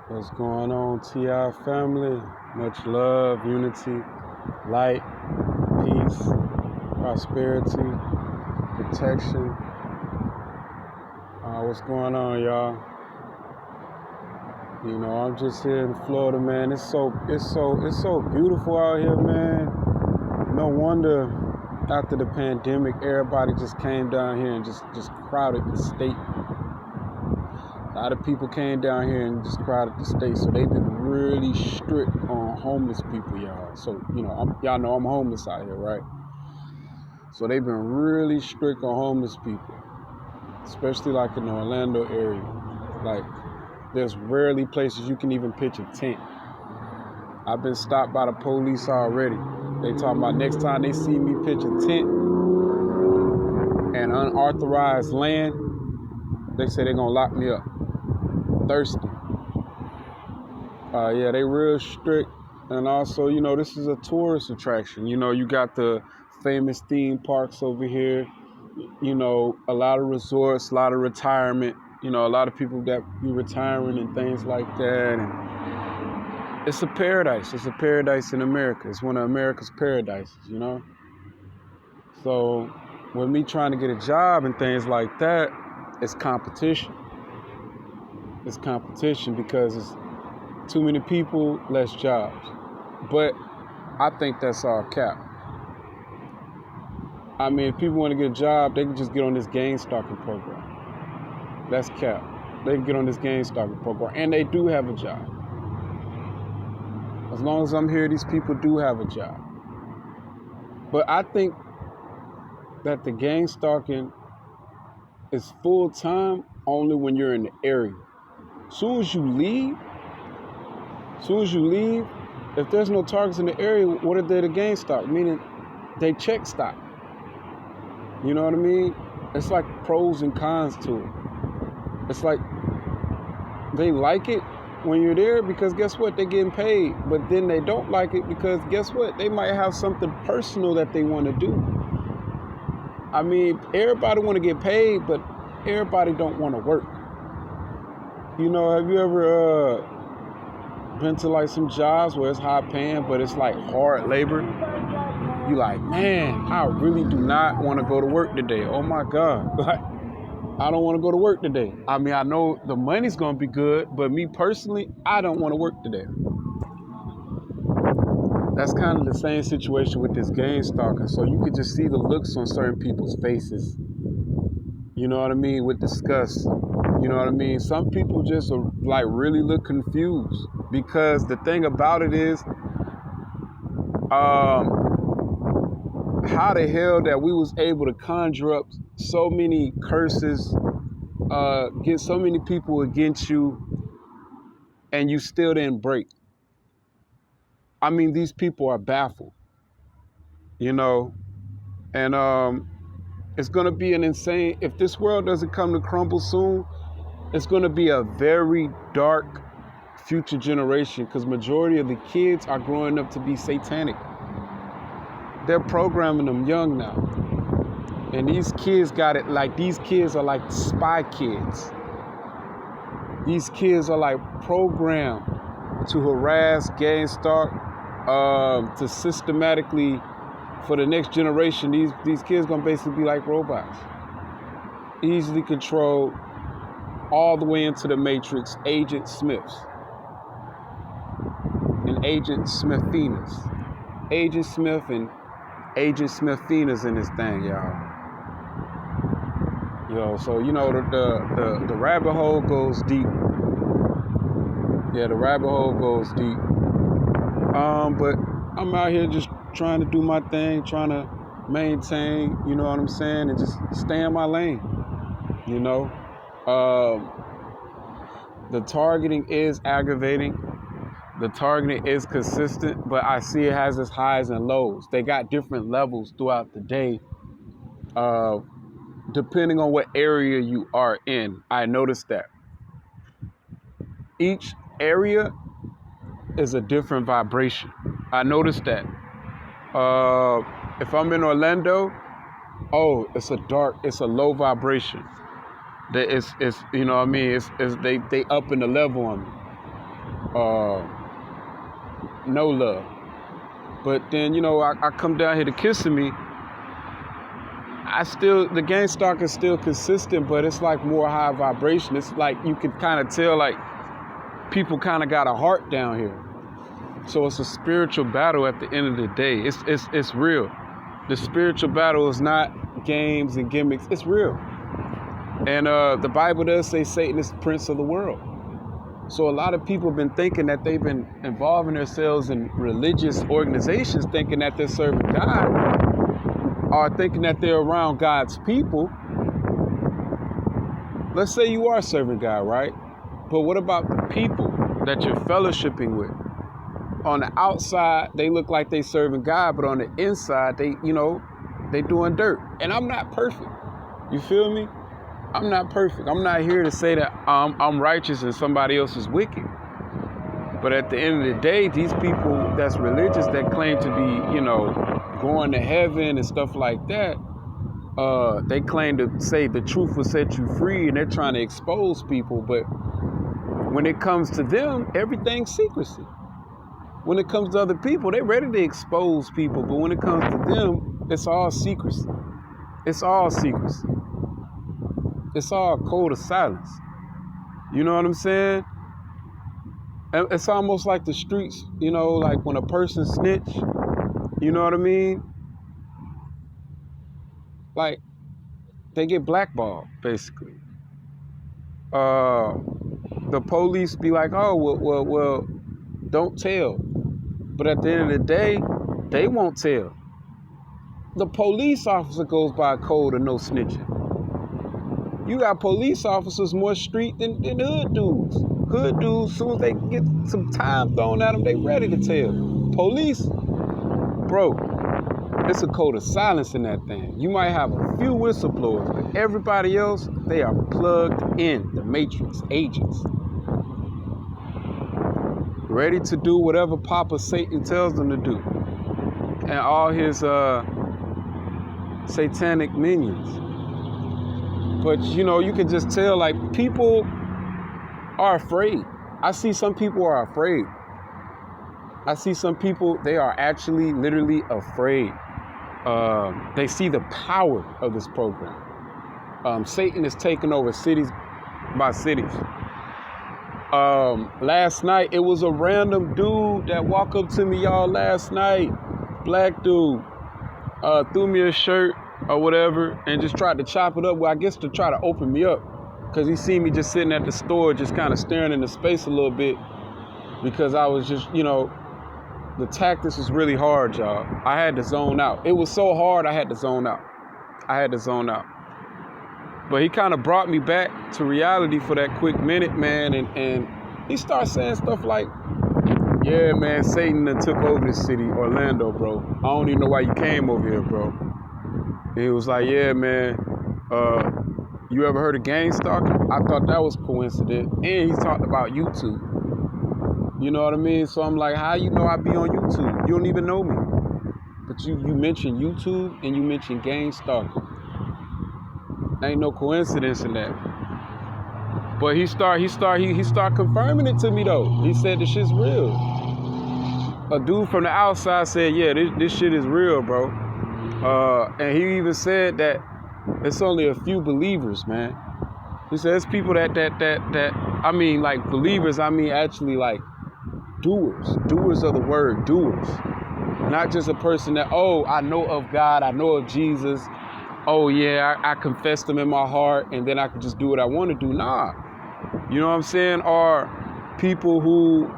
What's going on, TI family? Much love, unity, light, peace, prosperity, protection. What's going on, y'all? I'm just here in Florida, man. It's so beautiful out here, man. No wonder after the pandemic, everybody just came down here and just crowded the state. A lot of people came down here and just crowded the state, so they've been really strict on homeless people, y'all. So, y'all know I'm homeless out here, right? So they've been really strict on homeless people, especially like in the Orlando area. Like, there's rarely places you can even pitch a tent. I've been stopped by the police already. They talking about next time they see me pitch a tent and unauthorized land, they say they're gonna lock me up. Thirsty. Yeah, they real strict. And also, this is a tourist attraction. You got the famous theme parks over here. A lot of resorts, a lot of retirement. A lot of people that be retiring and things like that. And it's a paradise. It's a paradise in America. It's one of America's paradises, So with me trying to get a job and things like that, it's competition. It's competition because it's too many people, less jobs. But I think that's all cap. I mean, if people want to get a job, they can just get on this game stalking program. That's cap. They can get on this game stalking program. And they do have a job. As long as I'm here, these people do have a job. But I think that the game stalking is full time only when you're in the area. Soon as you leave, if there's no targets in the area, what are they the game stalk? Meaning they check stop. You know what I mean? It's like pros and cons to it. It's like they like it when you're there because guess what? They're getting paid. But then they don't like it because guess what? They might have something personal that they want to do. I mean, everybody want to get paid, but everybody don't want to work. Have you ever been to like some jobs where it's high paying, but it's like hard labor? You like, man, I really do not want to go to work today. Oh my God. Like, I don't want to go to work today. I mean, I know the money's going to be good, but me personally, I don't want to work today. That's kind of the same situation with this game stalking. So you could just see the looks on certain people's faces. You know what I mean? With disgust. You know what I mean? Some people just are, like really look confused because the thing about it is, how the hell that we was able to conjure up so many curses, get so many people against you, and you still didn't break. I mean, these people are baffled, and it's going to be an insane, if this world doesn't come to crumble soon, it's going to be a very dark future generation because majority of the kids are growing up to be satanic. They're programming them young now. And these kids got it, like these kids are like spy kids. These kids are like programmed to harass, gang stalk, to systematically, for the next generation, these kids gonna basically be like robots. Easily controlled all the way into the Matrix, Agent Smiths and Agent Smithinas. Agent Smith and Agent Smithinas in this thing, y'all. So the rabbit hole goes deep. Yeah, the rabbit hole goes deep. But I'm out here just trying to do my thing, trying to maintain, you know what I'm saying, and just stay in my lane. The targeting is aggravating. The targeting is consistent, but I see it has its highs and lows. They got different levels throughout the day, depending on what area you are in. I noticed that. Each area is a different vibration. I noticed that. If I'm in Orlando, it's a low vibration. It's you know what I mean? They up in the level on me. no love. But then, I come down here to Kissimmee. The gang stalk is still consistent, but it's like more high vibration. It's like you can kind of tell like people kind of got a heart down here. So it's a spiritual battle at the end of the day. It's real. The spiritual battle is not games and gimmicks. It's real. And the Bible does say Satan is the prince of the world. So a lot of people have been thinking that they've been involving themselves in religious organizations, thinking that they're serving God, or thinking that they're around God's people. Let's say you are serving God, right? But what about the people that you're fellowshipping with? On the outside, they look like they serving God, but on the inside, they doing dirt. And I'm not perfect. You feel me? I'm not perfect. I'm not here to say that I'm righteous and somebody else is wicked. But at the end of the day, these people that's religious, that claim to be, going to heaven and stuff like that, they claim to say the truth will set you free, and they're trying to expose people. But when it comes to them, everything's secrecy. When it comes to other people, they're ready to expose people. But when it comes to them, it's all secrecy. It's all secrecy. It's all code of silence. You know what I'm saying? It's almost like the streets, like when a person snitch, you know what I mean? Like, they get blackballed, basically. The police be like, oh, well, don't tell. But at the end of the day, they won't tell. The police officer goes by a code of no snitching. You got police officers more street than hood dudes. Hood dudes, as soon as they get some time thrown at them, they ready to tell. Police, bro, it's a code of silence in that thing. You might have a few whistleblowers, but everybody else, they are plugged in, the matrix, agents. Ready to do whatever Papa Satan tells them to do. And all his satanic minions. But, you can just tell, like, people are afraid. I see some people are afraid. I see some people, they are actually literally afraid. They see the power of this program. Satan is taking over cities by cities. Last night, it was a random dude that walked up to me, y'all, last night. Black dude. Threw me a shirt or whatever and just tried to chop it up. Well, I guess to try to open me up. Because he seen me just sitting at the store, just kind of staring into space a little bit. Because I was just, the tactics was really hard, y'all. I had to zone out. It was so hard, I had to zone out. But he kind of brought me back to reality for that quick minute, man. And he started saying stuff like, yeah, man, Satan done took over this city, Orlando, bro. I don't even know why you came over here, bro. And he was like, yeah, man, you ever heard of gang stalking? I thought that was coincident. And he talked about YouTube. You know what I mean? So I'm like, how you know I be on YouTube? You don't even know me. But you mentioned YouTube and you mentioned gang stalking. Ain't no coincidence in that. But he start confirming it to me though. He said the shit's real. A dude from the outside said, yeah, this shit is real, bro. And he even said that it's only a few believers, man. He said it's people that I mean, like believers, I mean actually like doers of the word, doers. Not just a person that, oh, I know of God, I know of Jesus. Oh yeah, I confess them in my heart and then I can just do what I want to do. Nah. You know what I'm saying? Or people who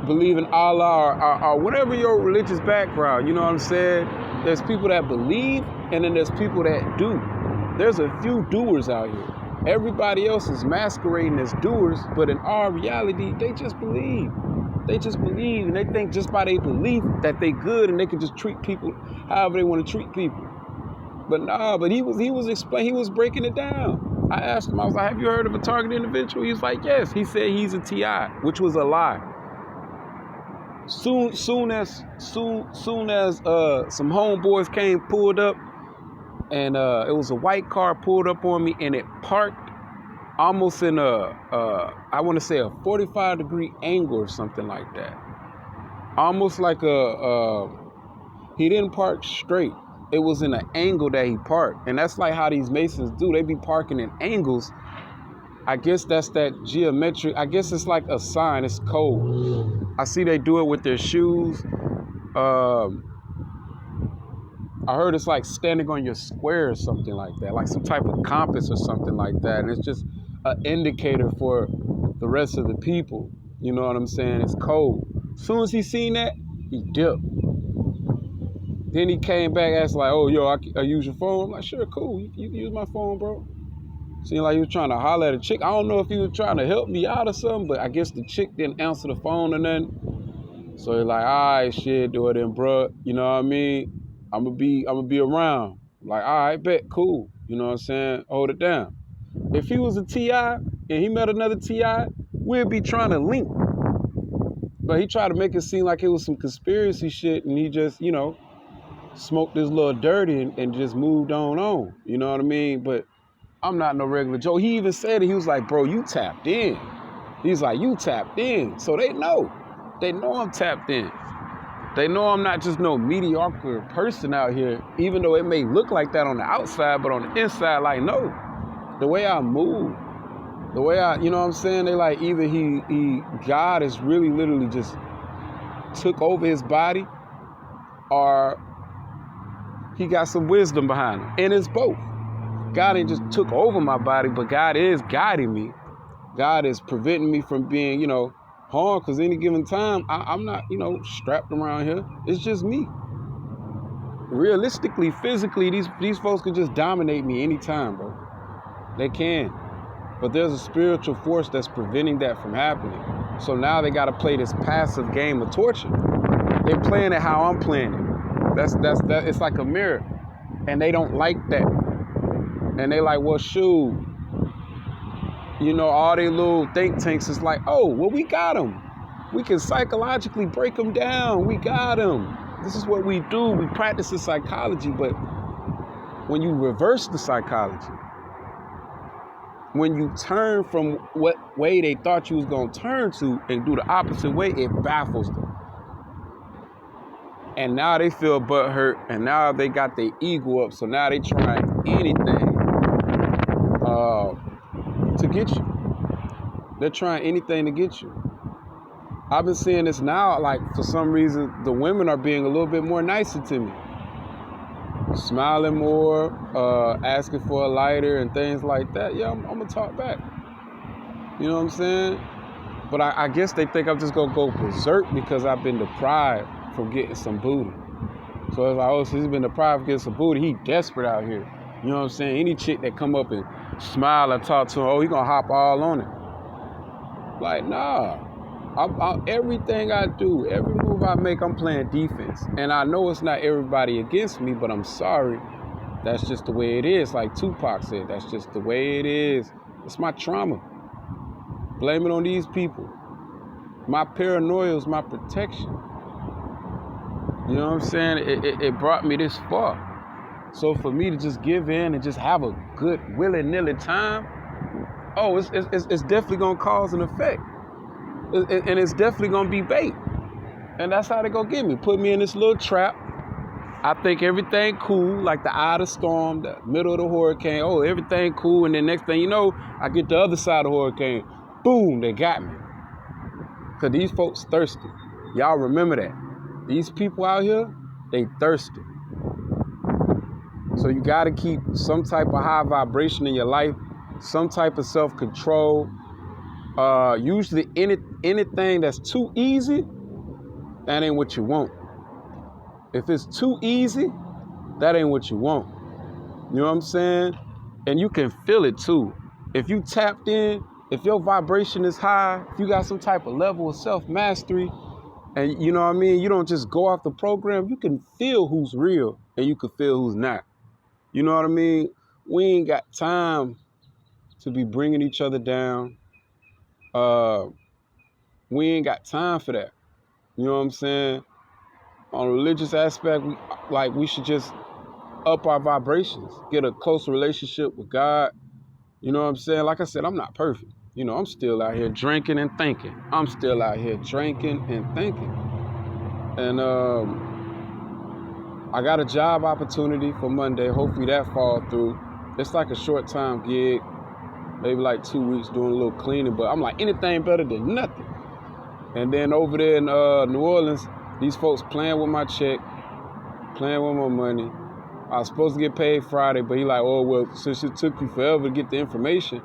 believe in Allah or whatever your religious background, you know what I'm saying? There's people that believe and then there's people that do. There's a few doers out here. Everybody else is masquerading as doers, but in our reality, they just believe. They just believe and they think just by their belief that they good and they can just treat people however they want to treat people. But nah, but he was breaking it down. I asked him, I was like, have you heard of a target individual? He was like, yes. He said he's a TI, which was a lie. Soon as some homeboys came, pulled up, and it was a white car pulled up on me and it parked almost in I want to say a 45-degree angle or something like that. Almost like he didn't park straight. It was in an angle that he parked. And that's like how these Masons do. They be parking in angles. I guess that's that geometric. I guess it's like a sign. It's code. I see they do it with their shoes. I heard it's like standing on your square or something like that. Like some type of compass or something like that. And it's just an indicator for the rest of the people. You know what I'm saying? It's code. As soon as he seen that, he dipped. Then he came back, asked like, "Oh, yo, I use your phone." I'm like, "Sure, cool. You can use my phone, bro." Seemed like he was trying to holler at a chick. I don't know if he was trying to help me out or something, but I guess the chick didn't answer the phone or nothing. So he's like, "All right, shit, do it then, bro. You know what I mean? I'm gonna be around." I'm like, "All right, bet, cool. You know what I'm saying? Hold it down." If he was a T.I. and he met another T.I., we'd be trying to link. But he tried to make it seem like it was some conspiracy shit, and he just, smoked this little dirty and just moved on. You know what I mean? But I'm not no regular Joe. He even said it. He was like, "Bro, you tapped in." He's like, "You tapped in." So they know. They know I'm tapped in. They know I'm not just no mediocre person out here, even though it may look like that on the outside, but on the inside, like, no. The way I move, the way you know what I'm saying? They like either God is really literally just took over his body, or he got some wisdom behind him. And it's both. God ain't just took over my body, but God is guiding me. God is preventing me from being, harmed, because any given time, I'm not, strapped around here. It's just me. Realistically, physically, these folks can just dominate me anytime, bro. They can. But there's a spiritual force that's preventing that from happening. So now they got to play this passive game of torture. They're playing it how I'm playing it. That's it's like a mirror. And they don't like that. And they like, well, shoot. All they little think tanks is like, oh, well, we got them. We can psychologically break them down. We got them. This is what we do. We practice the psychology. But when you reverse the psychology, when you turn from what way they thought you was going to turn to and do the opposite way, it baffles them. And now they feel butthurt, and now they got their ego up, so now they trying anything to get you. They're trying anything to get you. I've been seeing this now, like, for some reason, the women are being a little bit more nicer to me. Smiling more, asking for a lighter and things like that. Yeah, I'm going to talk back. You know what I'm saying? But I guess they think I'm just going to go berserk because I've been deprived from getting some booty. So it's like, oh, so he's been deprived from getting some booty. He desperate out here. You know what I'm saying? Any chick that come up and smile and talk to him, oh, he going to hop all on it. Like, nah. Everything I do, every move I make, I'm playing defense. And I know it's not everybody against me, but I'm sorry. That's just the way it is. Like Tupac said, that's just the way it is. It's my trauma. Blame it on these people. My paranoia is my protection. You know what I'm saying? It brought me this far. So for me to just give in and just have a good willy-nilly time, oh, it's definitely going to cause an effect. And it's definitely going to be bait. And that's how they going to get me. Put me in this little trap. I think everything cool, like the eye of the storm, the middle of the hurricane. Oh, everything cool. And then next thing you know, I get the other side of the hurricane. Boom, they got me. Because these folks thirsty. Y'all remember that. These people out here, they thirsty. So you got to keep some type of high vibration in your life, some type of self-control. Usually anything that's too easy, that ain't what you want. If it's too easy, that ain't what you want. You know what I'm saying? And you can feel it too. If you tapped in, if your vibration is high, if you got some type of level of self-mastery, and you know what I mean, you don't just go off the program, you can feel who's real and you can feel who's not. You know what I mean? We ain't got time to be bringing each other down. We ain't got time for that. You know what I'm saying? On a religious aspect, we should just up our vibrations, get a closer relationship with God, You know what I'm saying? Like I said, I'm not perfect. You know, I'm still out here drinking and thinking. I'm still out here drinking and thinking. And I got a job opportunity for Monday. Hopefully that fall through. It's like a short time gig, maybe like 2 weeks doing a little cleaning. But I'm like, anything better than nothing. And then over there in New Orleans, these folks playing with my check, playing with my money. I was supposed to get paid Friday, but he like, oh, well, since it took you forever to get the information.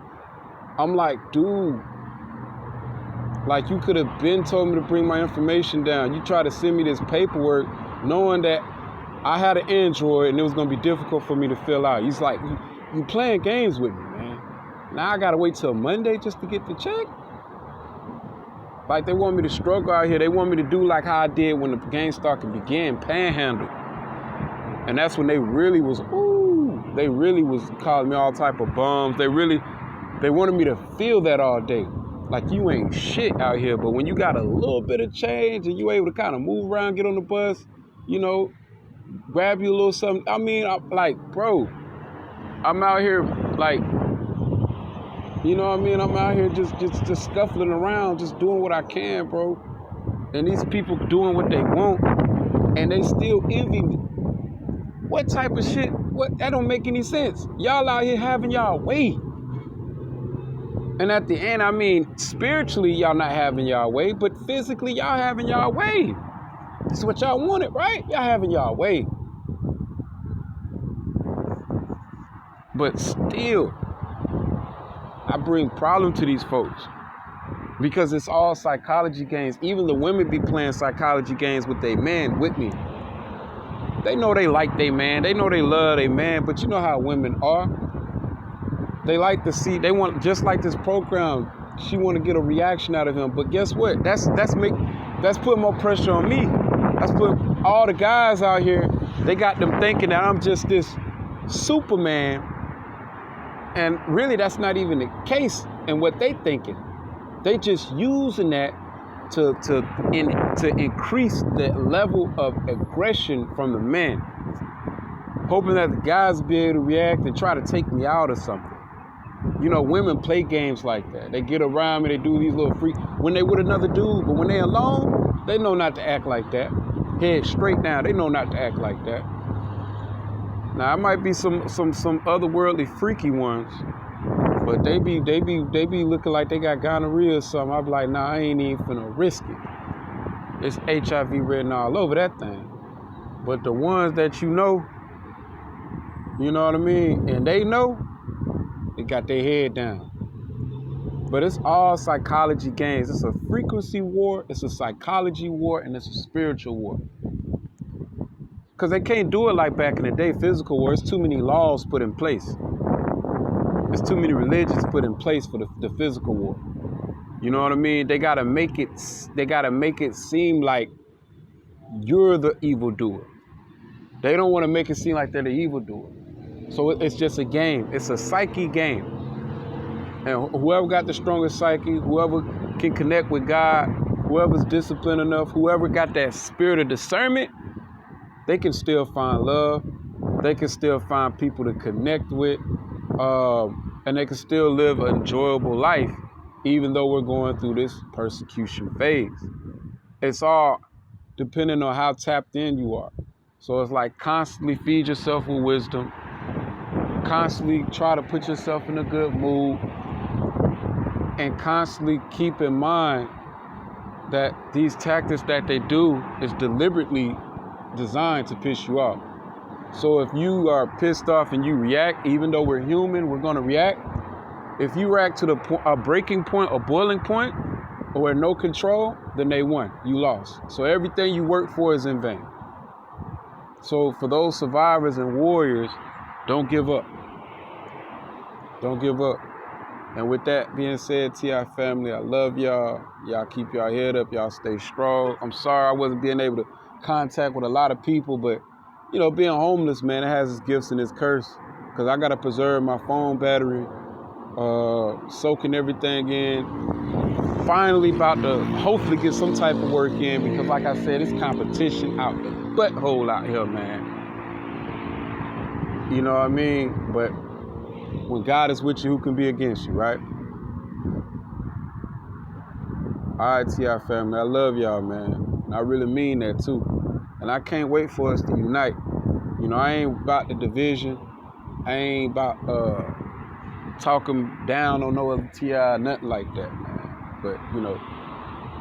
I'm like, dude, like you could have been told me to bring my information down. You tried to send me this paperwork knowing that I had an Android and it was going to be difficult for me to fill out. He's like, you playing games with me, man. Now I got to wait till Monday just to get the check? Like they want me to struggle out here. They want me to do like how I did when the game started to begin, panhandle. And that's when they really was calling me all type of bums. They wanted me to feel that all day. Like you ain't shit out here. But when you got a little bit of change and you able to kind of move around, get on the bus, you know, grab you a little something. I mean, bro, I'm out here like, you know what I mean? I'm out here just scuffling around, just doing what I can, bro. And these people doing what they want, and they still envy me. What type of shit? That don't make any sense. Y'all out here having y'all way. And at the end, I mean, spiritually, y'all not having y'all way, but physically, y'all having y'all way. That's what y'all wanted, right? Y'all having y'all way. But still, I bring problem to these folks because it's all psychology games. Even the women be playing psychology games with their man with me. They know they like their man. They know they love their man. But you know how women are. They like to see. They want, just like this program. She want to get a reaction out of him. But guess what? That's putting more pressure on me. That's putting all the guys out here. They got them thinking that I'm just this Superman. And really, that's not even the case in what they thinking. They just using that to increase the level of aggression from the men, hoping that the guys will be able to react and try to take me out or something. You know, women play games like that. They get around me, they do these little freak when they with another dude, but when they alone, they know not to act like that. Head straight down, they know not to act like that. Now, I might be some otherworldly freaky ones, but they be looking like they got gonorrhea or something. I be like, nah, I ain't even finna risk it. It's HIV written all over that thing. But the ones that you know what I mean, and they know, they got their head down. But it's all psychology games. It's a frequency war, it's a psychology war, and it's a spiritual war. Because they can't do it like back in the day, physical war. It's too many laws put in place. There's too many religions put in place for the physical war. You know what I mean? They gotta make it seem like you're the evildoer. They don't want to make it seem like they're the evildoer. So it's just a game. It's a psyche game. And whoever got the strongest psyche, whoever can connect with God, whoever's disciplined enough, whoever got that spirit of discernment, they can still find love. They can still find people to connect with. And they can still live an enjoyable life, even though we're going through this persecution phase. It's all depending on how tapped in you are. So it's like constantly feed yourself with wisdom. Constantly try to put yourself in a good mood. And constantly keep in mind that these tactics that they do is deliberately designed to piss you off. So if you are pissed off and you react, even though we're human, we're going to react. If you react to a breaking point, a boiling point, or no control, then they won. You lost. So everything you work for is in vain. So for those survivors and warriors, don't give up. Don't give up. And with that being said, TI family, I love y'all. Y'all keep y'all head up. Y'all stay strong. I'm sorry I wasn't being able to contact with a lot of people, but you know, being homeless, man, it has its gifts and its curse. Because I got to preserve my phone battery, soaking everything in. Finally about to hopefully get some type of work in because, like I said, it's competition out the butthole out here, man. You know what I mean? But When God is with you, who can be against you, right? All right, TI family, I love y'all, man. And I really mean that too. And I can't wait for us to unite. You know, I ain't about the division. I ain't about talking down on no other TI, nothing like that, man. But you know,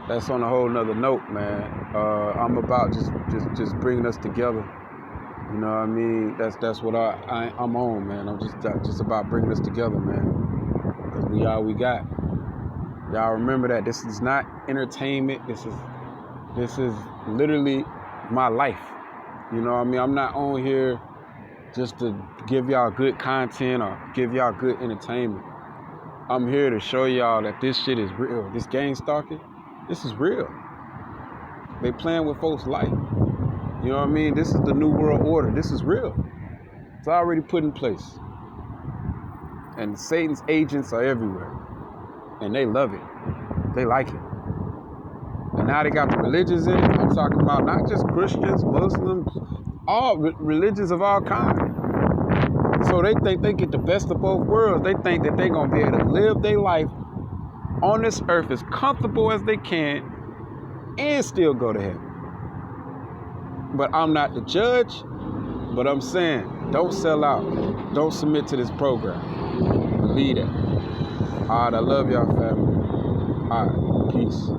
that's on a whole nother note, man. I'm about just bringing us together. You know what I mean? That's what I'm on, man. I'm just about bringing us together, man. Because we all we got. Y'all remember that this is not entertainment. This is literally my life. You know what I mean? I'm not on here just to give y'all good content or give y'all good entertainment. I'm here to show y'all that this shit is real. This gang stalking, this is real. They playing with folks' life. You know what I mean? This is the new world order. This is real. It's already put in place. And Satan's agents are everywhere. And they love it. They like it. And now they got the religions in it. I'm talking about not just Christians, Muslims, all religions of all kinds. So they think they get the best of both worlds. They think that they're going to be able to live their life on this earth as comfortable as they can and still go to heaven. But I'm not the judge, but I'm saying, don't sell out. Don't submit to this program. Believe that. All right, I love y'all, family. All right, peace.